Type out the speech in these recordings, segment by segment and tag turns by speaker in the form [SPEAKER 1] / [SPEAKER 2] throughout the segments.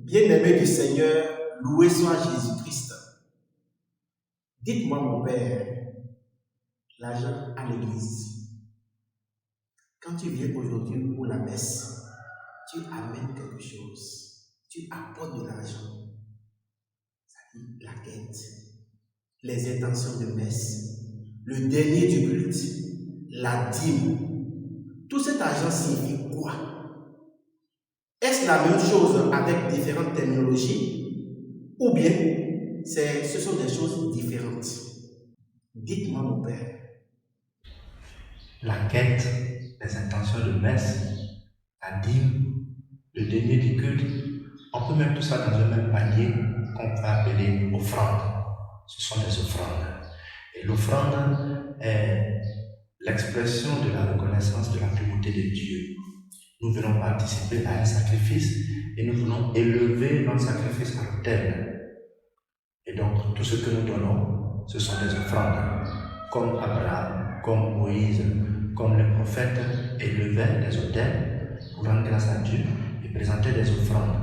[SPEAKER 1] Bien-aimé du Seigneur, loué soit Jésus-Christ. Dites-moi, mon Père, l'argent à l'église. Quand tu viens aujourd'hui pour la messe, tu amènes quelque chose. Tu apportes de l'argent. C'est-à-dire la quête, les intentions de messe, le dernier du culte, la dîme. Tout cet argent signifie quoi? Est-ce la même chose avec différentes terminologies? Ou bien ce sont des choses différentes? Dites-moi, mon Père.
[SPEAKER 2] La quête, les intentions de messe, la dîme, le denier du culte, on peut mettre tout ça dans un même panier qu'on peut appeler offrande. Ce sont des offrandes. Et l'offrande est l'expression de la reconnaissance de la primauté de Dieu. Nous venons participer à un sacrifice et nous venons élever notre sacrifice à l'autel. Et donc, tout ce que nous donnons, ce sont des offrandes. Comme Abraham, comme Moïse, comme les prophètes élevaient des autels pour rendre grâce à Dieu et présenter des offrandes.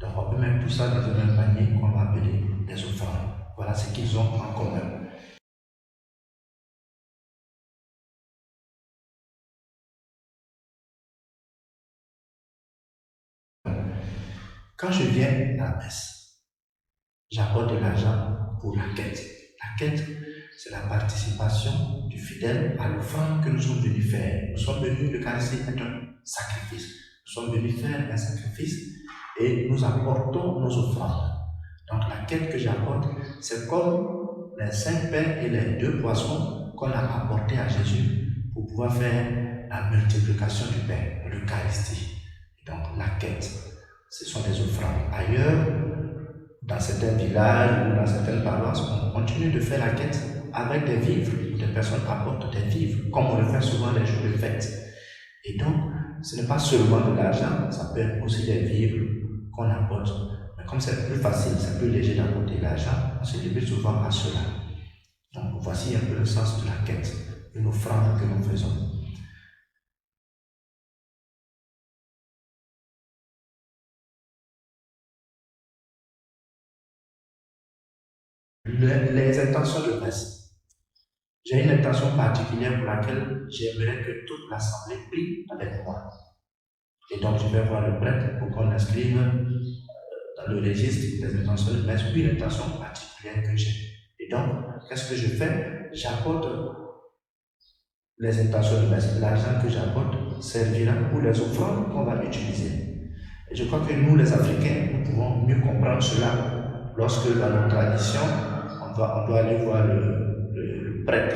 [SPEAKER 2] Donc, on peut mettre tout ça dans un même panier qu'on va appeler des offrandes. Voilà ce qu'ils ont en commun. Quand je viens à la messe, j'apporte de l'argent pour la quête. La quête, c'est la participation du fidèle à l'offrande que nous sommes venus faire. Nous sommes venus, l'Eucharistie est un sacrifice. Nous sommes venus faire un sacrifice et nous apportons nos offrandes. Donc la quête que j'apporte, c'est comme les 5 pains et les 2 poissons qu'on a apportés à Jésus pour pouvoir faire la multiplication du pain, l'Eucharistie. Donc la quête, ce sont des offrandes. Ailleurs, dans certains villages ou dans certaines paroisses, on continue de faire la quête avec des vivres. Des personnes apportent des vivres, comme on le fait souvent les jours de fête. Et donc, ce n'est pas seulement de l'argent, ça peut être aussi des vivres qu'on apporte. Mais comme c'est plus facile, c'est plus léger d'apporter l'argent, on se limite souvent à cela. Donc, voici un peu le sens de la quête, une offrande que nous faisons. Les intentions de messe. J'ai une intention particulière pour laquelle j'aimerais que toute l'assemblée prie avec moi. Et donc, je vais voir le prêtre pour qu'on inscrive dans le registre des intentions de messe une intention particulière que j'ai. Et donc, qu'est-ce que je fais? J'apporte les intentions de messe. L'argent que j'apporte servira pour les offrandes qu'on va utiliser. Et je crois que nous, les Africains, nous pouvons mieux comprendre cela lorsque dans nos traditions, on doit aller voir le prêtre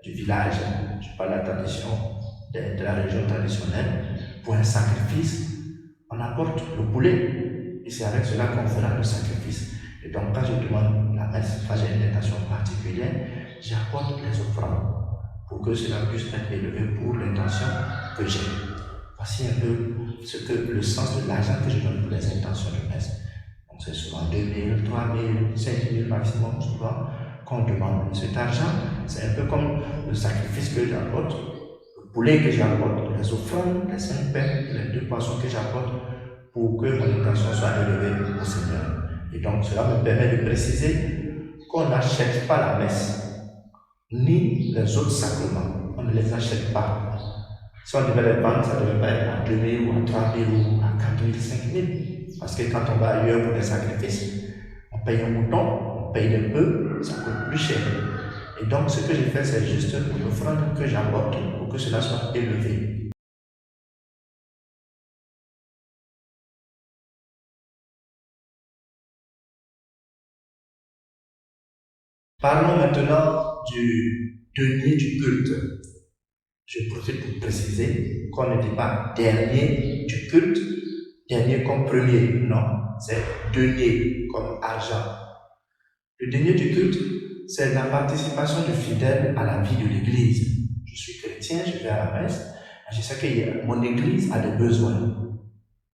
[SPEAKER 2] du village. Je parle de la tradition de la région traditionnelle. Pour un sacrifice, on apporte le poulet. Et c'est avec cela qu'on fera le sacrifice. Et donc, quand je demande la messe, quand j'ai une intention particulière, j'apporte les offrandes pour que cela puisse être élevé pour l'intention que j'ai. Voici un peu le sens de l'argent que je donne pour les intentions de messe. Donc, c'est souvent 2 000, 3 000, 5 000 maximum, souvent, qu'on demande. Cet argent, c'est un peu comme le sacrifice que j'apporte, le poulet que j'apporte, les offrandes, les 5 pains, les 2 poissons que j'apporte pour que mon intention soit élevée au Seigneur. Et donc, cela me permet de préciser qu'on n'achète pas la messe, ni les autres sacrements. On ne les achète pas. Si on devait les vendre, ça ne devait pas être à 2 000 ou à 3 000 ou à 4 000, 5 000. Parce que quand on va ailleurs pour des sacrifices, on paye un mouton, on paye des bœufs, ça coûte plus cher. Et donc, ce que j'ai fait, c'est juste une offrande que j'apporte pour que cela soit élevé. Parlons maintenant du denier du culte. Je profite pour préciser qu'on ne dit pas dernier du culte, dernier comme premier, non, c'est denier comme argent. Le denier du culte, c'est la participation du fidèle à la vie de l'Église. Je suis chrétien, je vais à la messe, je sais que mon Église a des besoins.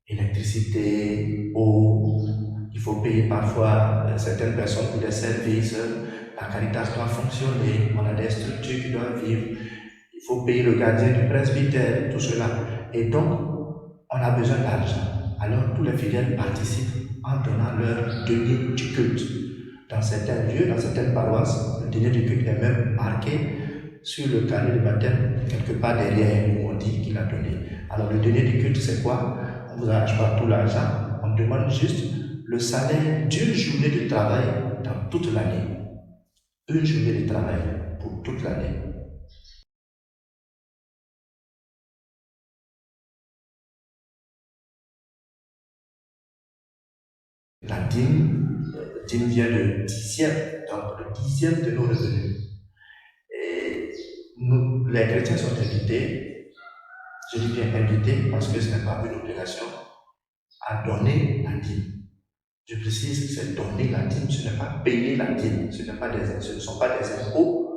[SPEAKER 2] Électricité, eau, il faut payer parfois certaines personnes pour des services, la Caritas doit fonctionner, on a des structures qui doivent vivre, il faut payer le gardien du presbytère, tout cela. Et donc, on a besoin d'argent. Alors, tous les fidèles participent en donnant leur denier du culte. Dans certains lieux, dans certaines paroisses, le denier du culte est même marqué sur le carnet de baptême, quelque part derrière, où on dit qu'il a donné. Alors le denier du culte, c'est quoi? On ne vous arrache pas tout l'argent, on demande juste le salaire d'une journée de travail dans toute l'année. Une journée de travail pour toute l'année. La dîme vient de dixième, donc le dixième de nos revenus. Et nous, les chrétiens sont invités, je dis bien invités parce que ce n'est pas une obligation, à donner la dîme. Je précise, c'est donner la dîme, ce n'est pas payer la dîme, ce ne sont pas des impôts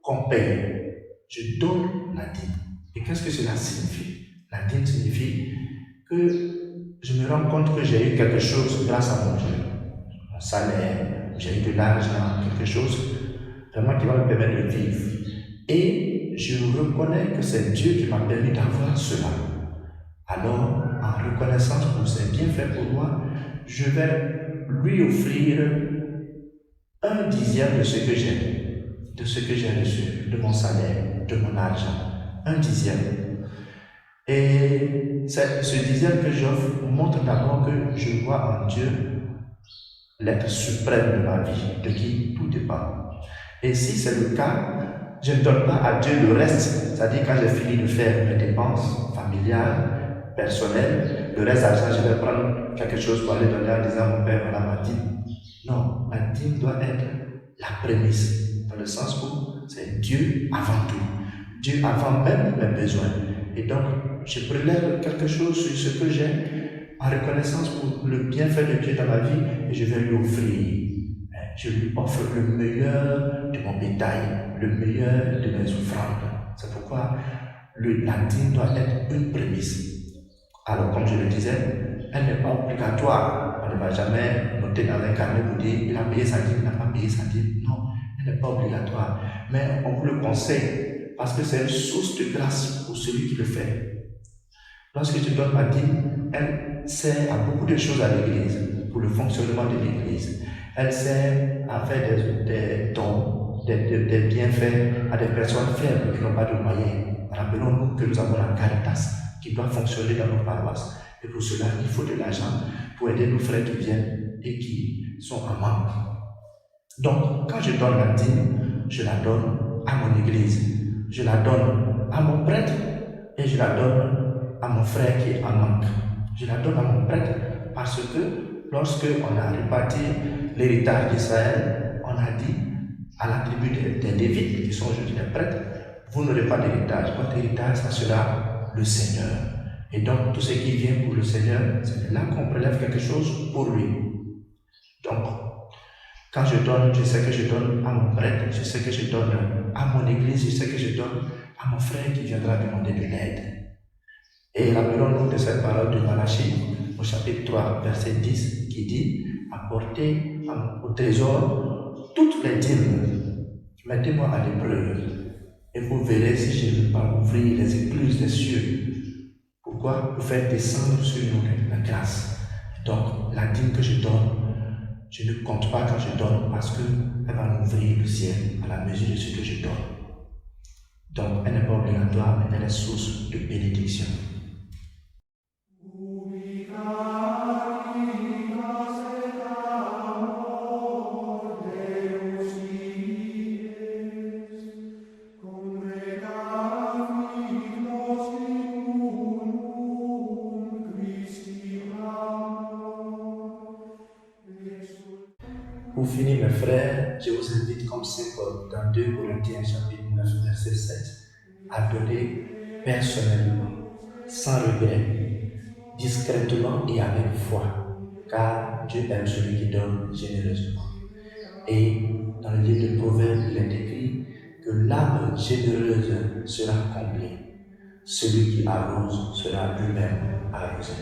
[SPEAKER 2] qu'on paye. Je donne la dîme. Et qu'est-ce que cela signifie? La dîme signifie que je me rends compte que j'ai eu quelque chose grâce à mon Dieu. Mon salaire, j'ai eu de l'argent, quelque chose vraiment qui va me permettre de vivre. Et je reconnais que c'est Dieu qui m'a permis d'avoir cela. Alors, en reconnaissance pour ses bienfaits pour moi, je vais lui offrir un dixième de ce que j'ai reçu, de mon salaire, de mon argent. Un dixième. Et ce dixième que j'offre montre d'abord que je vois en Dieu l'être suprême de ma vie, de qui tout dépend. Et si c'est le cas, je ne donne pas à Dieu le reste, c'est-à-dire quand j'ai fini de faire mes dépenses familiales, personnelles, le reste d'argent, je vais prendre quelque chose pour aller donner en disant mon Père, voilà ma dîme. Non, ma dîme doit être la prémisse, dans le sens où c'est Dieu avant tout, Dieu avant même mes besoins. Et donc, je prélève quelque chose sur ce que j'ai en reconnaissance pour le bienfait de Dieu dans ma vie et je vais lui offrir. Je lui offre le meilleur de mon bétail, le meilleur de mes offrandes. C'est pourquoi la dîme doit être une prémisse. Alors, comme je le disais, elle n'est pas obligatoire. On ne va jamais noter dans un carnet pour dire il a payé sa dîme, il n'a pas payé sa dîme. Non, elle n'est pas obligatoire. Mais on vous le conseille parce que c'est une source de grâce pour celui qui le fait. Lorsque tu donnes ma dîme, elle sert à beaucoup de choses à l'Église, pour le fonctionnement de l'Église. Elle sert à faire des dons, des bienfaits à des personnes faibles qui n'ont pas de moyens. Rappelons-nous que nous avons la Caritas qui doit fonctionner dans nos paroisses. Et pour cela, il faut de l'argent pour aider nos frères qui viennent et qui sont en manque. Donc, quand je donne la dîme, je la donne à mon Église, je la donne à mon prêtre et je la donne à mon frère qui est en manque. Je la donne à mon prêtre parce que lorsque on a réparti l'héritage d'Israël, on a dit à la tribu des Lévites, qui sont aujourd'hui des prêtres, vous n'aurez pas d'héritage. Votre héritage, ça sera le Seigneur. Et donc, tout ce qui vient pour le Seigneur, c'est là qu'on prélève quelque chose pour lui. Donc, quand je donne, je sais que je donne à mon prêtre, je sais que je donne à mon église, je sais que je donne à mon frère qui viendra demander de l'aide. Et rappelons-nous de cette parole de Malachie, au chapitre 3, verset 10, qui dit « Apportez au trésor toutes les dîmes, mettez-moi à l'épreuve, et vous verrez si je ne vais pas ouvrir les écluses des cieux. » Pourquoi? Pour faire descendre sur nous la grâce. Donc, la dîme que je donne, je ne compte pas quand je donne parce qu'elle va m'ouvrir le ciel à la mesure de ce que je donne. Donc, elle n'est pas obligatoire, mais elle est source de bénédiction. Pour finir, mes frères, je vous invite comme Saint Paul dans 2 Corinthiens chapitre 9, verset 7, à donner personnellement, sans regret, discrètement et avec foi, car Dieu aime celui qui donne généreusement. Et dans le livre de Proverbes, il est écrit que l'âme généreuse sera comblée. Celui qui arrose sera lui-même arrosé.